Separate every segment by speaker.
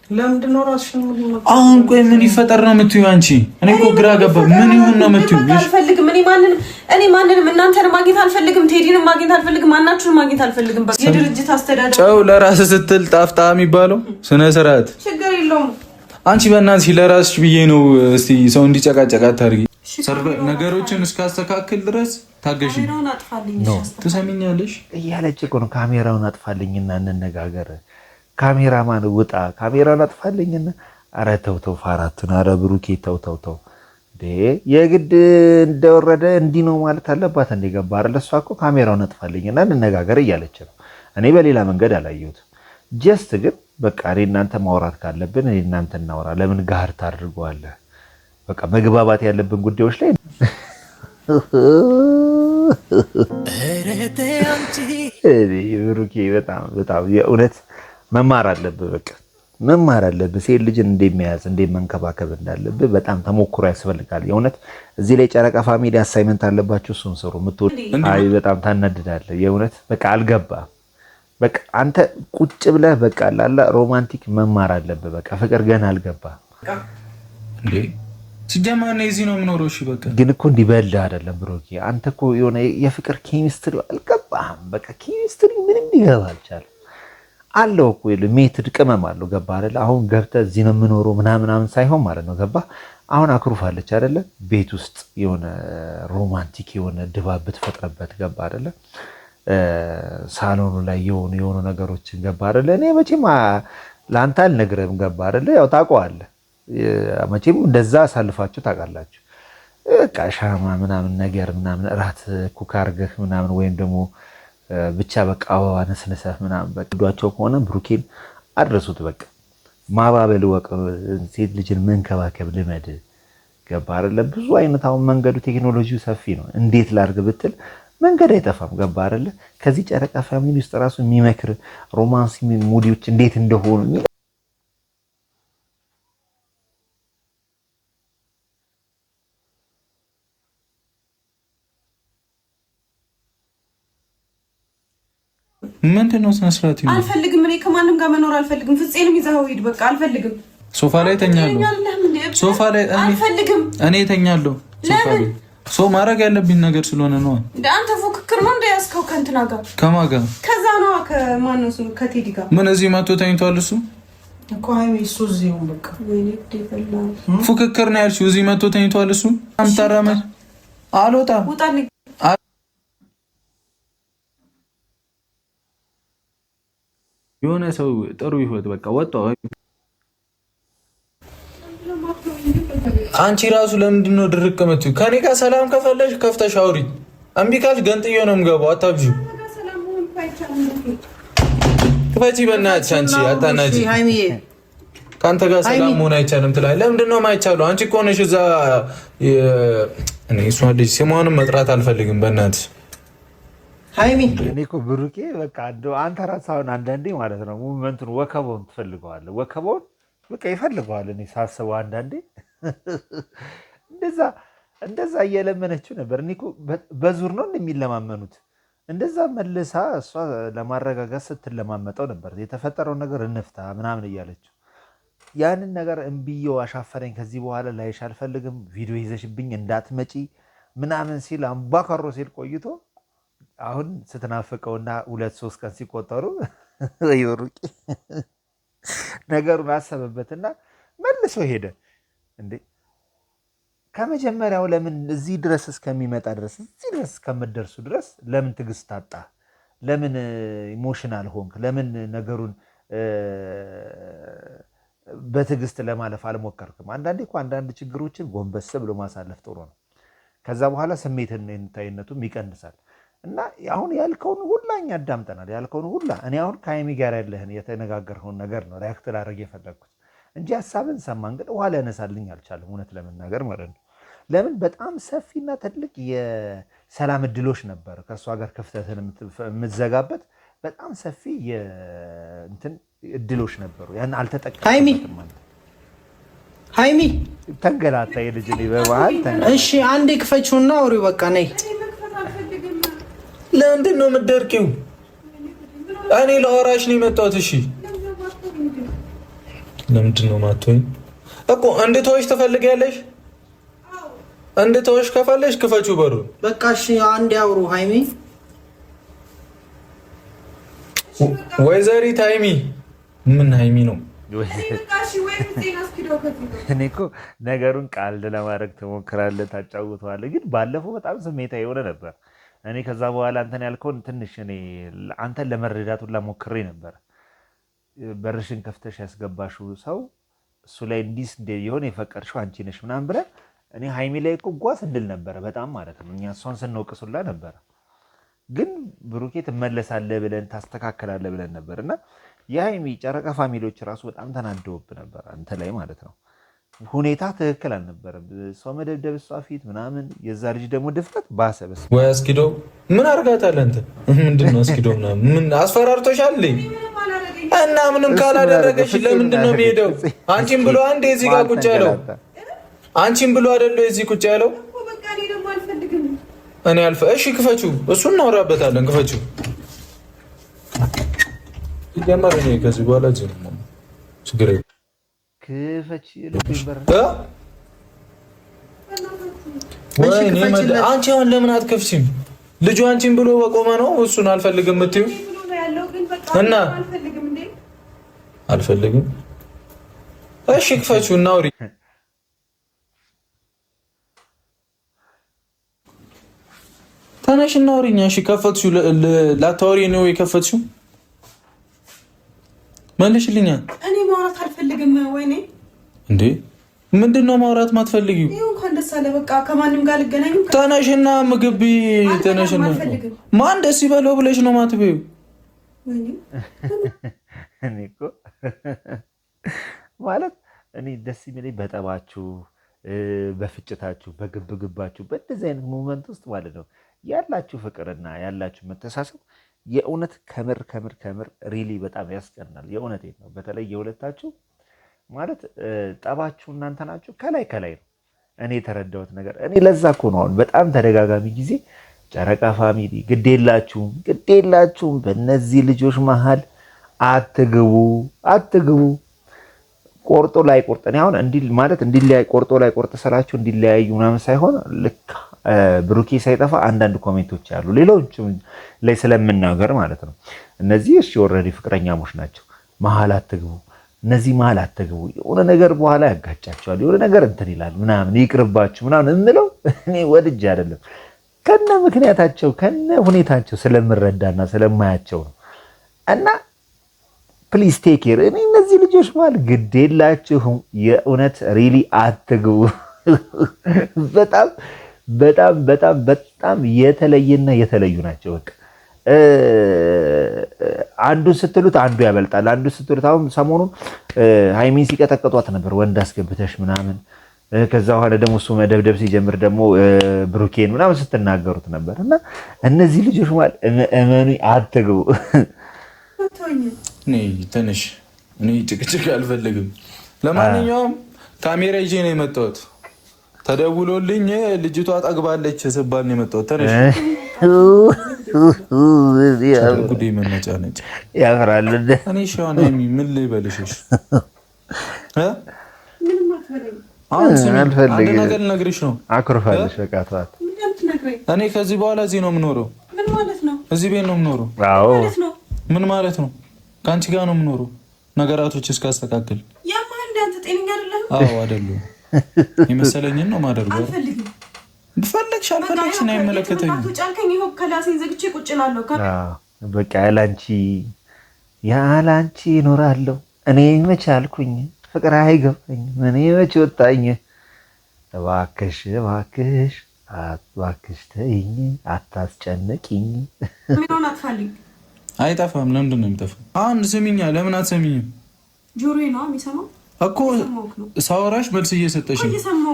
Speaker 1: ለምንድን ነው ራስሽን
Speaker 2: አሁን ቆይ ምን ይፈጠር ነው የምትይው አንቺ? እኔ እኮ ግራ ገባ። ምን ይሁን ነው የምትይው?
Speaker 1: አልፈልግም። እኔ ማንንም እናንተን ማግኘት አልፈልግም። ቴዲንም ማግኘት አልፈልግም። ማናችሁን ማግኘት አልፈልግም። በቃ የድርጅት አስተዳደር
Speaker 2: ጨው ለራስ ስትል ጣፍጣ የሚባለው ስነ ስርዓት
Speaker 1: ችግር የለውም።
Speaker 2: አንቺ በእናትሽ ለራስሽ ብዬ ነው። እስቲ ሰው እንዲጨቃጨቃት ታርጊ። ነገሮችን እስካስተካክል ድረስ ታገሺ። ትሰሚኛለሽ?
Speaker 3: እያለች እኮ ነው ካሜራውን አጥፋልኝና እንነጋገር። ካሜራማን ውጣ፣ ካሜራውን አጥፋልኝና። ኧረ ተው ፋራቱን፣ ኧረ ብሩኬ ተው የግድ እንደወረደ እንዲህ ነው ማለት አለባት። እንደገባ አይደል? እሷ እኮ ካሜራውን አጥፋልኝና እንነጋገር እያለች ነው። እኔ በሌላ መንገድ አላየሁትም። ጀስት ግን በቃ እኔ እናንተ ማውራት ካለብን እኔ እናንተ እናውራ። ለምን ጋር ታድርገዋለህ? በቃ መግባባት ያለብን ጉዳዮች ላይ ብሩኬ በጣም የእውነት መማር አለብህ። በቃ መማር አለብህ። ሴት ልጅን እንደሚያዝ መንከባከብ እንዳለብህ በጣም ተሞክሮ ያስፈልጋል። የእውነት እዚህ ላይ ጨረቃ ፋሚሊ አሳይመንት አለባችሁ። እሱን ስሩ። አይ በጣም ታናድዳለህ። የእውነት በቃ አልገባም። በቃ አንተ ቁጭ ብለህ በቃ ላላ ሮማንቲክ መማር አለብህ። በቃ ፍቅር ገና አልገባም
Speaker 2: እንዴ? ሲጀመር ነው እዚህ ነው የምኖረው። እሺ በቃ
Speaker 3: ግን እኮ እንዲበላ አይደለም ብሩኬ። አንተ እኮ የሆነ የፍቅር ኬሚስትሪ አልገባህም። በቃ ኬሚስትሪ ምንም ሊገባ አልቻለም። አለው እኮ ሜትድ ቅመም አለው። ገባ አይደለ? አሁን ገብተህ እዚህ ነው የምኖረው ምናምን ሳይሆን ማለት ነው። ገባ? አሁን አክሩፋለች አይደለ? ቤት ውስጥ የሆነ ሮማንቲክ የሆነ ድባብ ብትፈጥረበት። ገባ አይደለ? ሳሎኑ ላይ የሆኑ ነገሮችን ገባ አይደለ? እኔ መቼም ለአንተ አልነግርህም። ገባ አይደለ? ያው ታውቀዋለህ መቼም እንደዛ አሳልፋችሁ ታውቃላችሁ። በቃ ሻማ ምናምን ነገር ምናምን እራት ኩክ አድርገህ ምናምን ወይም ደግሞ ብቻ በቃ አበባ ነስነሰህ ምናምን በቅዷቸው ከሆነ ብሩኬን አድረሱት። በቃ ማባበል ወቅ ሴት ልጅን መንከባከብ ልመድ። ገባ አይደለ? ብዙ አይነት አሁን መንገዱ ቴክኖሎጂው ሰፊ ነው። እንዴት ላድርግ ብትል መንገድ አይጠፋም። ገባ አይደለ? ከዚህ ጨረቃ ፋሚሊ ውስጥ ራሱ የሚመክር ሮማንስ ሙዲዎች እንዴት እንደሆኑ
Speaker 2: ምንድን ነው ስነ ስርዓት?
Speaker 1: አልፈልግም። እኔ ከማንም ጋር መኖር አልፈልግም። ፍፄንም ይዘኸው ሂድ። በቃ አልፈልግም።
Speaker 2: ሶፋ ላይ ተኛለሁ። ሶፋ ላይ
Speaker 1: አልፈልግም።
Speaker 2: እኔ ተኛለሁ ሶፋ ላይ። ሶ ማድረግ ያለብኝ ነገር ስለሆነ ነው።
Speaker 1: አንተ ፉክክር ነው እንደያዝከው ከእንትና ጋር።
Speaker 2: ከማን ጋር?
Speaker 1: ከዛ ነው ከማን ነው? ከቴዲ ጋር።
Speaker 2: ምን እዚህ መጥቶ ተኝቷል እሱ
Speaker 1: እኮ? ሃይሚ እሱ እዚህ ነው። በቃ ወይኔ ደበላ
Speaker 2: ፉክክር ነው ያልሽው። እዚህ መጥቶ ተኝቷል እሱ። አምጣራመ አልወጣም።
Speaker 1: ውጣልኝ።
Speaker 2: የሆነ ሰው ጥሩ ይሁት በቃ ወጣው። አንቺ ራሱ ለምንድን ነው ድርቅ የምትይው? ከኔ ጋር ሰላም ከፈለሽ ከፍተሽ አውሪ። እምቢ ካልሽ ገንጥዬ ነው የምገባው። አታብዢው። ክፈቺ በእናትሽ። አንቺ አታናጂ። ከአንተ ጋር ሰላም መሆን አይቻልም ትላለች። ለምንድን ነው የማይቻለው? አንቺ እኮ ነሽ እዛ። እኔ እሷ ልጅ ስሟንም መጥራት አልፈልግም በእናትሽ
Speaker 3: ሃይሚ። እኔ እኮ ብሩኬ በቃ አንተ ራስህ አሁን አንዳንዴ ማለት ነው ሙቭመንቱን ወከበውን ትፈልገዋለህ። ወከበውን በቃ ይፈልገዋል። እኔ ሳስበው አንዳንዴ እንደዛ እየለመነችው ነበር። እኔ እኮ በዙር ነው የሚለማመኑት። እንደዛ መልሳ እሷ ለማረጋጋት ስትለማመጠው ነበር። የተፈጠረውን ነገር እንፍታ ምናምን እያለችው ያንን ነገር እምብዬው አሻፈረኝ፣ ከዚህ በኋላ ላይሽ አልፈልግም፣ ቪዲዮ ይዘሽብኝ እንዳትመጪ ምናምን ሲል አምባካሮ ሲል ቆይቶ አሁን ስትናፍቀውና 2-3 ቀን ሲቆጠሩ ይወሩቂ ነገሩን አሰበበትና መልሶ ሄደ። እንዴ ከመጀመሪያው ለምን እዚህ ድረስ እስከሚመጣ ድረስ እዚህ ድረስ እስከምትደርሱ ድረስ ለምን ትዕግስት አጣ? ለምን ኢሞሽናል ሆንክ? ለምን ነገሩን በትዕግስት ለማለፍ አልሞከርክም? አንዳንዴ እኮ አንዳንድ ችግሮችን ጎንበስ ብሎ ማሳለፍ ጥሩ ነው። ከዛ በኋላ ስሜታዊነቱም ይቀንሳል። እና አሁን ያልከውን ሁላ እኛ አዳምጠናል። ያልከውን ሁላ እኔ አሁን ከሃይሚ ጋር ያለህን የተነጋገርኸውን ነገር ነው ሪያክት ላደርግ የፈለግኩት እንጂ ሀሳብን ሰማን ግን ውሃ ሊያነሳልኝ አልቻለም፣ እውነት ለመናገር ማለት ነው። ለምን በጣም ሰፊና ትልቅ የሰላም እድሎች ነበር ከእሷ ጋር ክፍተትን የምትዘጋበት በጣም ሰፊ እንትን እድሎች ነበሩ። ያን አልተጠቀምበትም።
Speaker 1: ሃይሚ
Speaker 3: ተንገላታ የልጅ በመሀል።
Speaker 1: እሺ አንዴ ክፈችውና አውሪው በቃ ነይ።
Speaker 2: ለምንድን ነው የምትደርቂው? እኔ ለወራሽ ነው የመጣሁት። እሺ ለምንድን ነው ማትሆኝ እኮ እንድትወሽ ትፈልጊያለሽ? እንድትወሽ ከፈለሽ ክፈቹ በሩን።
Speaker 4: በቃ እሺ አንድ ያውሩ ሃይሚ
Speaker 2: ወይዘሪት ሃይሚ ምን ሃይሚ ነው?
Speaker 3: እኔ እኮ ነገሩን ቀልድ ለማድረግ ትሞክራለህ፣ ታጫውተዋለህ። ግን ባለፈው በጣም ስሜታዊ የሆነ ነበር። እኔ ከዛ በኋላ አንተን ያልከውን ትንሽ እኔ አንተን ለመረዳት ሁላ ሞክሬ ነበር። በርሽን ከፍተሽ ያስገባሽው ሰው እሱ ላይ እንዲስ የሆነ የፈቀድሽው አንቺ ነሽ ምናምን ብለህ እኔ ሃይሚ ላይ እኮ ጓስ እንድል ነበረ በጣም ማለት ነው። እኛ እሷን ስንወቅሱላ ነበረ። ግን ብሩኬ ትመለሳለህ ብለን ታስተካከላለህ ብለን ነበር እና የሃይሚ ጨረቃ ፋሚሊዎች ራሱ በጣም ተናደውብ ነበር አንተ ላይ ማለት ነው። ሁኔታ ትክክል አልነበረም። ሰው መደብደብ እሷ ፊት ምናምን፣ የዛ ልጅ ደግሞ ድፍረት ባሰበስ
Speaker 2: ወይ አስኪዶ ምን አርጋታለህ አንተ? ምንድነው አስኪዶ ምን አስፈራርቶሻል እና ምንም ካላደረገሽ ለምንድን ነው የሚሄደው? አንቺን ብሎ አንዴ እዚህ ጋር ቁጭ ያለው አንቺን ብሎ አይደለ እዚህ ቁጭ ያለው? እኔ አልፈ እሺ ክፈችው፣ እሱን እናወራበታለን። ክፈችው ይጀምር። እኔ ከዚህ በኋላ እዚህ ነው ችግር የለም።
Speaker 3: ክፈች
Speaker 2: አንቺ አሁን ለምን አትከፍቺም? ልጁ አንቺን ብሎ በቆመ ነው እሱን አልፈልግም የምትይው እና አልፈልግም። እሺ ክፈችው እናውሪ። ተነሽ እናውሪኛ። እሺ ከፈትሽው፣ ላታወሪ ነው የከፈትሽው? መልሽልኛ።
Speaker 1: እኔ ማውራት አልፈልግም። ወይኔ
Speaker 2: እንዴ ምንድነው ማውራት ማትፈልጊው?
Speaker 1: ይሁን እንኳን ደስ አለ። በቃ ከማንም ጋር ልገናኝ።
Speaker 2: ተነሽና ምግብ ተነሽና። ማን ደስ ይበለው ብለሽ ነው ማትበዩ?
Speaker 1: ወይኔ
Speaker 3: እኔ እኮ ማለት እኔ ደስ የሚለኝ በጠባችሁ፣ በፍጭታችሁ፣ በግብግባችሁ በእንደዚህ አይነት ሞመንት ውስጥ ማለት ነው ያላችሁ ፍቅርና ያላችሁ መተሳሰብ የእውነት ከምር ከምር ከምር ሪሊ በጣም ያስቀናል። የእውነቴን ነው። በተለይ የሁለታችሁ ማለት ጠባችሁ እናንተ ናችሁ ከላይ ከላይ ነው እኔ የተረዳሁት ነገር። እኔ ለዛ እኮ ነው አሁን በጣም ተደጋጋሚ ጊዜ ጨረቃ ፋሚሊ ግዴላችሁም በእነዚህ ልጆች መሀል አትግቡ። ቆርጦ ላይ ቆርጥ እኔ አሁን እንዲል ማለት እንዲለያይ ቆርጦ ላይ ቆርጥ ስላችሁ እንዲለያዩ ምናምን ሳይሆን ልክ ብሩኬ ሳይጠፋ አንዳንድ ኮሜንቶች አሉ ሌሎች ላይ ስለምናገር ማለት ነው። እነዚህ እሺ ኦልሬዲ ፍቅረኛሞች ናቸው፣ መሀል አትግቡ፣ እነዚህ መሀል አትግቡ። የሆነ ነገር በኋላ ያጋጫቸዋል፣ የሆነ ነገር እንትን ይላል ምናምን ይቅርባችሁ ምናምን የምለው እኔ ወድጄ አይደለም፣ ከነ ምክንያታቸው ከነ ሁኔታቸው ስለምረዳና ስለማያቸው ነው። እና ፕሊዝ ቴክ ኬር። እኔ እነዚህ ልጆች ማለት ግዴላችሁም የእውነት ሪሊ አትግቡ። በጣም በጣም በጣም በጣም የተለየና የተለዩ ናቸው። በቃ አንዱን ስትሉት አንዱ ያበልጣል፣ አንዱን ስትሉት አሁን ሰሞኑን ሃይሚን ሲቀጠቅጧት ነበር ወንድ አስገብተሽ ምናምን። ከዛ በኋላ ደግሞ እሱ መደብደብ ሲጀምር ደግሞ ብሩኬን ምናምን ስትናገሩት ነበር። እና እነዚህ ልጆች ማለት እመኑ አትግቡ።
Speaker 2: ትንሽ እኔ ጭቅጭቅ አልፈልግም። ለማንኛውም ካሜራ ይዤ ነው የመጣሁት። ተደውሎልኝ ልጅቷ ጠግባለች ስባል ነው የመጣሁት። ተነሽ ጉዴ መነጫነጭ
Speaker 3: ያፈራል።
Speaker 2: እኔ ሻውን ምን ልበልሽ? አንድ ነገር ልነግርሽ ነው።
Speaker 3: አኩርፋለሽ። በቃ ተዋት።
Speaker 2: እኔ ከዚህ በኋላ እዚህ ነው የምኖረው።
Speaker 1: ምን ማለት ነው?
Speaker 2: እዚህ ቤት ነው የምኖረው።
Speaker 3: አዎ
Speaker 2: ምን ማለት ነው? ከአንቺ ጋር ነው የምኖረው ነገራቶች እስካስተካክል።
Speaker 1: ያማ አንተ ጤነኛ አይደለም?
Speaker 2: አዎ አይደለም። የመሰለኝን ነው ማደርገው። ብፈለግሽ አልፈለግሽ ነው አይመለከተኝም።
Speaker 1: ጫልከኝ ይሆን ከላሴን ዘግቼ ቁጭ እላለሁ።
Speaker 3: በቃ ያላንቺ እኖራለሁ። እኔ መች አልኩኝ ፍቅር አይገባኝም። እኔ መች ወጣኝ። እባክሽ ተይኝ፣ አታስጨነቂኝ።
Speaker 1: ምን አትፈልግ?
Speaker 2: አይጠፋም። ለምንድን ነው የሚጠፋው? አንድ ስሚኛ። ለምን አትሰሚኝም?
Speaker 1: ጆሮዬ ነው የሚሰማው
Speaker 2: እኮ ሳወራሽ መልስ እየሰጠሽ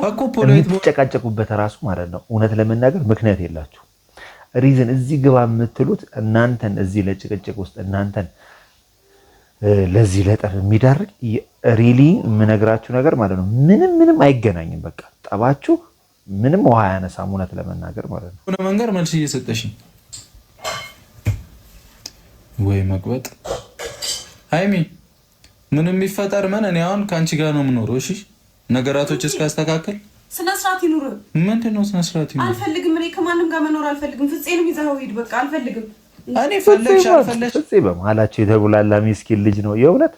Speaker 2: እኮ።
Speaker 3: የምትጨቃጨቁበት ራሱ ማለት ነው እውነት ለመናገር ምክንያት የላችሁ ሪዝን እዚህ ግባ የምትሉት እናንተን እዚህ ለጭቅጭቅ ውስጥ እናንተን ለዚህ ለጠፍ የሚዳርግ ሪሊ የምነግራችሁ ነገር ማለት ነው ምንም አይገናኝም። በቃ ጠባችሁ ምንም ውሃ ያነሳም እውነት ለመናገር ማለት ነው።
Speaker 2: ሆነ መንገር መልስ እየሰጠሽ ወይ መቅበጥ ሃይሚ ምንም ይፈጠር ምን እኔ አሁን ከአንቺ ጋር ነው የምኖረው። እሺ ነገራቶች እስካስተካከል
Speaker 1: ስነ ስርዓት ይኑር።
Speaker 2: ምንድነው ስነ ስርዓት ይኑር?
Speaker 1: አልፈልግም። እኔ ከማንም ጋር መኖር አልፈልግም። ፍፄንም ይዘኸው ሂድ በቃ አልፈልግም።
Speaker 2: እኔ ፈለግሽ አልፈለግሽ
Speaker 3: ፍፄ በመሀላቸው የተጉላላ ሚስኪን ልጅ ነው የእውነት።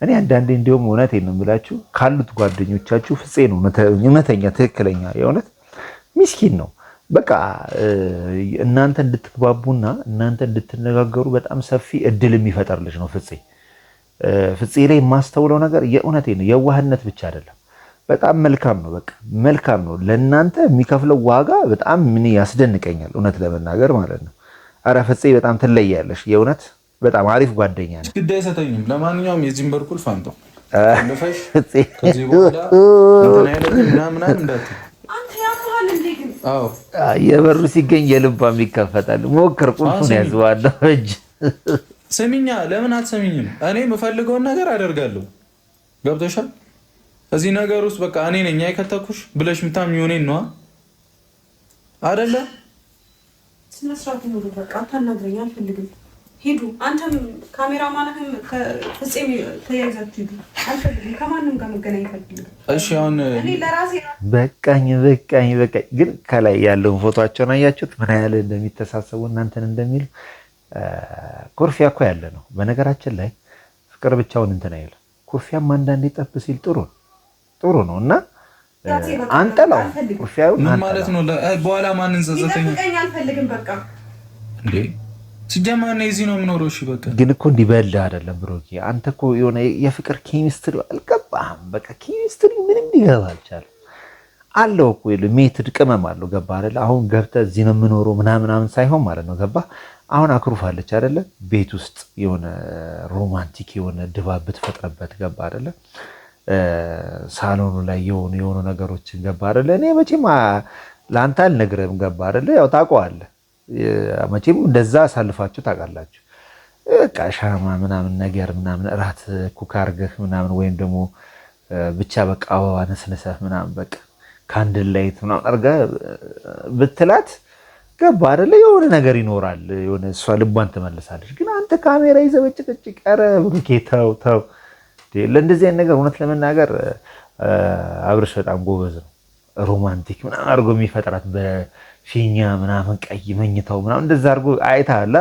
Speaker 3: እኔ አንዳንዴ እንዲያውም እውነቴን ነው የምላችሁ ካሉት ጓደኞቻችሁ ፍፄ ነው እውነተኛ ትክክለኛ የእውነት ሚስኪን ነው። በቃ እናንተ እንድትግባቡና እናንተ እንድትነጋገሩ በጣም ሰፊ እድል የሚፈጠር ልጅ ነው ፍፄ። ፍፄ ላይ የማስተውለው ነገር የእውነቴን ነው የዋህነት ብቻ አይደለም፣ በጣም መልካም ነው። በቃ መልካም ነው። ለእናንተ የሚከፍለው ዋጋ በጣም ምን ያስደንቀኛል እውነት ለመናገር ማለት ነው። አረ ፍፄ በጣም ትለያለሽ የእውነት በጣም አሪፍ ጓደኛ ነው።
Speaker 2: ግድ አይሰጠኝም። ለማንኛውም የዚህን በርኩል ፋንተው
Speaker 3: ፍፄ
Speaker 2: ከዚህ በኋላ እንትን አይደለም ምናምን እንዳትል
Speaker 1: አንተ ያማል እንዴ ግን?
Speaker 2: አዎ
Speaker 3: የበሩ ሲገኝ የልባም ይከፈታል። ሞክር ቁልፉን ያዝዋለሁ እጅ
Speaker 2: ስሚኛ፣ ለምን አትሰሚኝም? እኔ የምፈልገውን ነገር አደርጋለሁ። ገብቶሻል? እዚህ ነገር ውስጥ በቃ እኔ ነኝ አይከተኩሽ ብለሽ ምታምኚው እኔን ነዋ አይደለ?
Speaker 1: ስነ ስርዓት ነው በቃ አታናግረኝ፣ አልፈልግም። ሂዱ። አንተም ካሜራማንህም ከፍፄም ተያይዛችሁ ሂዱ። አልፈልግም፣ ከማንም ጋር መገናኘት አልፈልግም።
Speaker 2: እሺ አሁን
Speaker 1: እኔ ለራሴ
Speaker 3: በቃኝ። ግን ከላይ ያለውን ፎቶአቸውን አያችሁት? ምን ያህል እንደሚተሳሰቡ እናንተን እንደሚሉ ኩርፊያ እኮ ያለ ነው። በነገራችን ላይ ፍቅር ብቻውን እንትን አይልም። ኩርፊያም አንዳንዴ ጠብ ሲል ጥሩ ነው እና አንጠላው። ኩርፊያው
Speaker 2: ምን ማለት ነው? በኋላ ማንን ጸጸተኝ?
Speaker 1: አልፈልግም በቃ
Speaker 2: እንዴ ሲጀማር ነው እዚህ ነው የምኖረው። እሺ በቃ
Speaker 3: ግን እኮ እንዲበልህ አይደለም ብሮኪ። አንተ እኮ የሆነ የፍቅር ኬሚስትሪ አልገባህም። በቃ ኬሚስትሪ ምንም ሊገባ አልቻለም። አለው እኮ ሜትድ ቅመም አለው። ገባ አይደለ? አሁን ገብተህ እዚህ ነው የምኖረው ምናምን ሳይሆን ማለት ነው። ገባ? አሁን አክሩፋለች አይደለ? ቤት ውስጥ የሆነ ሮማንቲክ የሆነ ድባብ ብትፈጥረበት ገባ አይደለ? ሳሎኑ ላይ የሆኑ ነገሮችን ገባ አይደለ? እኔ መቼም ለአንተ አልነግርህም። ገባ አይደለ? ያው ታውቀዋለህ መቼም እንደዛ አሳልፋችሁ ታውቃላችሁ። በቃ ሻማ ምናምን ነገር ምናምን እራት ኩክ አድርገህ ምናምን ወይም ደግሞ ብቻ በቃ አበባ ነስነሰህ ምናምን በቃ ካንድል ላይት ምናምን አድርገህ ብትላት ገባ አይደለ? የሆነ ነገር ይኖራል። የሆነ እሷ ልቧን ትመልሳለች። ግን አንተ ካሜራ ይዘህ በጭቅጭቅ ኧረ ብሩኬ ተው። ለእንደዚህ አይነት ነገር እውነት ለመናገር አብርሽ በጣም ጎበዝ ነው። ሮማንቲክ ምናምን አድርጎ የሚፈጥራት በፊኛ ምናምን ቀይ መኝታው ምናምን እንደዛ አድርጎ አይተሃል።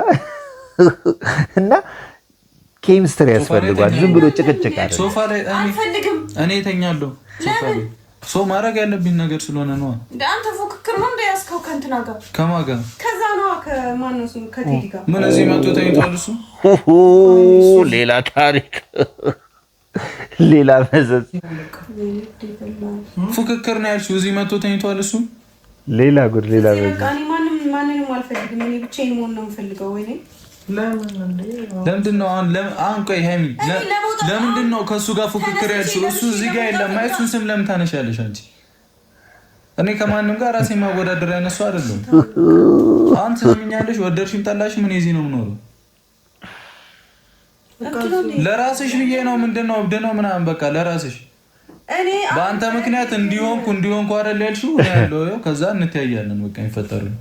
Speaker 3: እና ኬሚስትሪ ያስፈልጓል። ዝም ብሎ ጭቅጭቅ አይደለም።
Speaker 2: ሶፋ ላይ እኔ እተኛለሁ። ሶፋ ላይ ሰው ማድረግ ያለብኝ ነገር ስለሆነ ነው።
Speaker 1: እንደ አንተ ፉክክር ነው እንደ ያስከው ከእንትና ጋር
Speaker 2: ከማን ጋር?
Speaker 1: ከዛ ነው ከማነው እሱ ከቴዲ ጋር
Speaker 2: ምን እዚህ መጥቶ ተኝቷል። እሱ
Speaker 3: ሌላ ታሪክ ሌላ መዘዝ
Speaker 2: ፉክክር ነው ያልሽው። እዚህ መጥቶ ተኝቷል። እሱ
Speaker 3: ሌላ ጉድ ሌላ መዘዝ።
Speaker 1: በቃ እኔ ማንንም አልፈልግም። እኔ ብቻዬን መሆን ነው የምፈልገው። ወይኔ
Speaker 2: ለምንድን ነው አሁን ቆይ ሀይሚ ለምንድን ነው ከእሱ ጋር ፉክክር ያልሽው? እሱ እዚህ ጋር የለም። እሱን ስም ለምን ታነሻለሽ አንቺ? እኔ ከማንም ጋር ራሴ ማወዳደር ያነሱ አይደለም። አንተ ትሰሚኛለሽ? ወደድሽም ጠላሽም እኔ እዚህ ነው የምኖረው። ለራስሽ ብዬ ነው። ምንድን ነው እብድ ነው ምናምን በቃ ለራስሽ በአንተ ምክንያት እንዲሆንኩ አይደል ያልሽው? ያለው ከዛ እንተያያለን በቃ ይፈጠራል።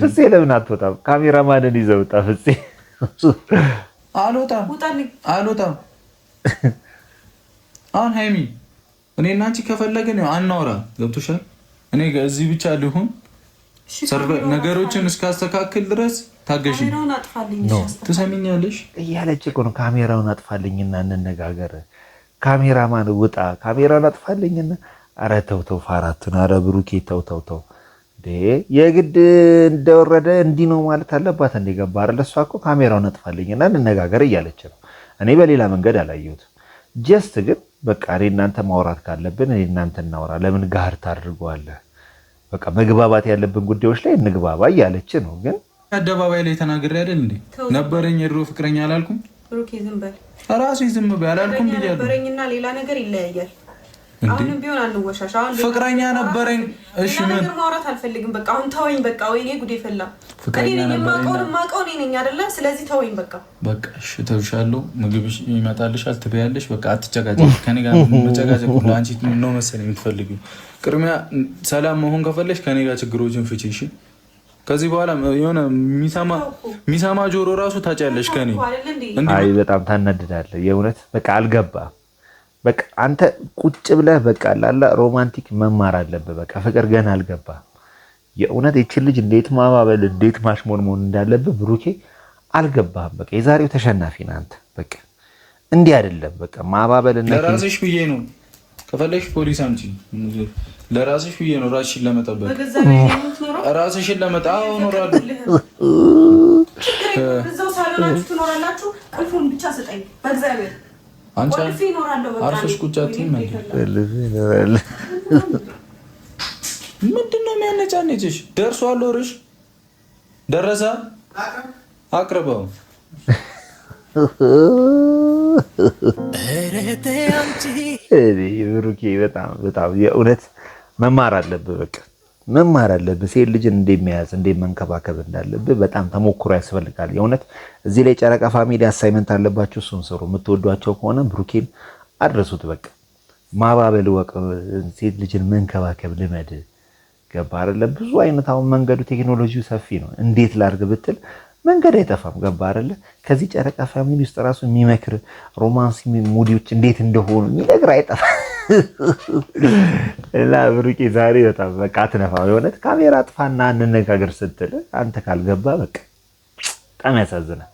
Speaker 3: ፍፄ ለምን አትወጣም? ካሜራማንን ይዘህ ውጣ ፍፄ።
Speaker 2: አልወጣም። አሁን ሀይሚ እኔ እና አንቺ ከፈለግን አናወራ። ገብቶሻል? እኔ እዚህ ብቻ ልሁን ነገሮችን እስካስተካክል ድረስ ታገሽ። ትሰሚኛለሽ?
Speaker 3: እያለች እኮ ነው ካሜራውን አጥፋልኝና እንነጋገር። ካሜራማን ውጣ፣ ካሜራውን አጥፋልኝና። ኧረ ተው ፋራቱን። ኧረ ብሩኬ ተው። የግድ እንደወረደ እንዲህ ነው ማለት አለባት። እንደገባ አይደል? እሷ እኮ ካሜራውን አጥፋልኝና እንነጋገር እያለች ነው። እኔ በሌላ መንገድ አላየሁትም። ጀስት ግን በቃ እኔ እናንተ ማውራት ካለብን እኔ እናንተ እናውራ። ለምን ጋር ታድርገዋለህ? በቃ መግባባት ያለብን ጉዳዮች ላይ እንግባባ እያለች ነው። ግን
Speaker 2: አደባባይ ላይ ተናግሬ አይደል እንዴ? ነበረኝ የድሮ ፍቅረኛ አላልኩም?
Speaker 1: ብሩኬ ዝም በል።
Speaker 2: ራሴ ዝም በል አላልኩም ብያለሁ።
Speaker 1: ነበረኝና ሌላ ነገር ይለያያል። አሁንም ቢሆን አንወሻሽ። አሁን
Speaker 2: ፍቅረኛ ነበረኝ። እሺ ምን
Speaker 1: ማውራት አልፈልግም። በቃ አሁን ተወኝ። በቃ ወይኔ ጉዴ ፈላ። እኔ የማውቀው እኔ ነኝ አይደለ? ስለዚህ ተወኝ በቃ።
Speaker 2: በቃ እሺ ተውሻለሁ። ምግብሽ ይመጣልሻል፣ ትበያለሽ። በቃ አትጨቃጨቂ ከኔ ጋር። መጨቃጨቅ ሁሉ አንቺ ነው መሰለኝ የምትፈልጊው። ቅድሚያ ሰላም መሆን ከፈለሽ ከኔ ጋር ችግሮችን ፍቺ። እሺ ከዚህ በኋላ የሆነ የሚሰማ ጆሮ ራሱ ታጫለሽ ከኔ።
Speaker 3: አይ በጣም ታናድዳለህ የእውነት በቃ አልገባም። በቃ አንተ ቁጭ ብለህ በቃ ላላ ሮማንቲክ መማር አለብህ። በቃ ፍቅር ገና አልገባም። የእውነት እቺ ልጅ እንዴት ማባበል እንዴት ማሽሞንሞን እንዳለብህ ብሩኬ አልገባህም። በቃ የዛሬው ተሸናፊ ነህ አንተ። በቃ እንዲህ አይደለም በቃ ማባበል እና
Speaker 2: ለራስሽ ብዬ ነው። ከፈለግሽ ፖሊስ አምጪ። ለራስሽ ብዬ ነው ራስሽን ለመጠበቅ ራስሽን ለመጣው ኖራለሁ።
Speaker 1: እዛው ሳሎናችሁ ትኖራላችሁ። ቁልፉን ብቻ ስጠኝ በእግዚአብሔር።
Speaker 2: አንቺ
Speaker 1: ቁልፍ ይኖራለሁ። በቃ
Speaker 2: አርፈሽ ቁጭ አትይም እንዴ? ምንድነው የሚያነጫነጭሽ? ደርሷል ወርሽ ደረሰ። አቅርበው
Speaker 3: ብሩኬ በጣም የእውነት መማር አለብህ። በቃ መማር አለብህ። ሴት ልጅን እንደሚያዝ እንደመንከባከብ እንዳለብህ በጣም ተሞክሮ ያስፈልጋል። የእውነት እዚህ ላይ ጨረቃ ፋሚሊ አሳይመንት አለባችሁ። እሱን ስሩ። የምትወዷቸው ከሆነ ብሩኬን አድረሱት። በቃ ማባበል ወቅ ሴት ልጅን መንከባከብ ልመድ። ገባ አይደለ? ብዙ አይነት አሁን መንገዱ ቴክኖሎጂው ሰፊ ነው። እንዴት ላድርግ ብትል መንገድ አይጠፋም። ገባ አይደለ? ከዚህ ጨረቃ ፋሚሊ ውስጥ ራሱ የሚመክር ሮማንስ ሙዲዎች እንዴት እንደሆኑ የሚነግር አይጠፋም። እና ብሩኬ ዛሬ በጣም በቃ አትነፋው። የሆነት ካሜራ አጥፋና እንነጋገር ስትል አንተ ካልገባ በቃ በጣም ያሳዝናል።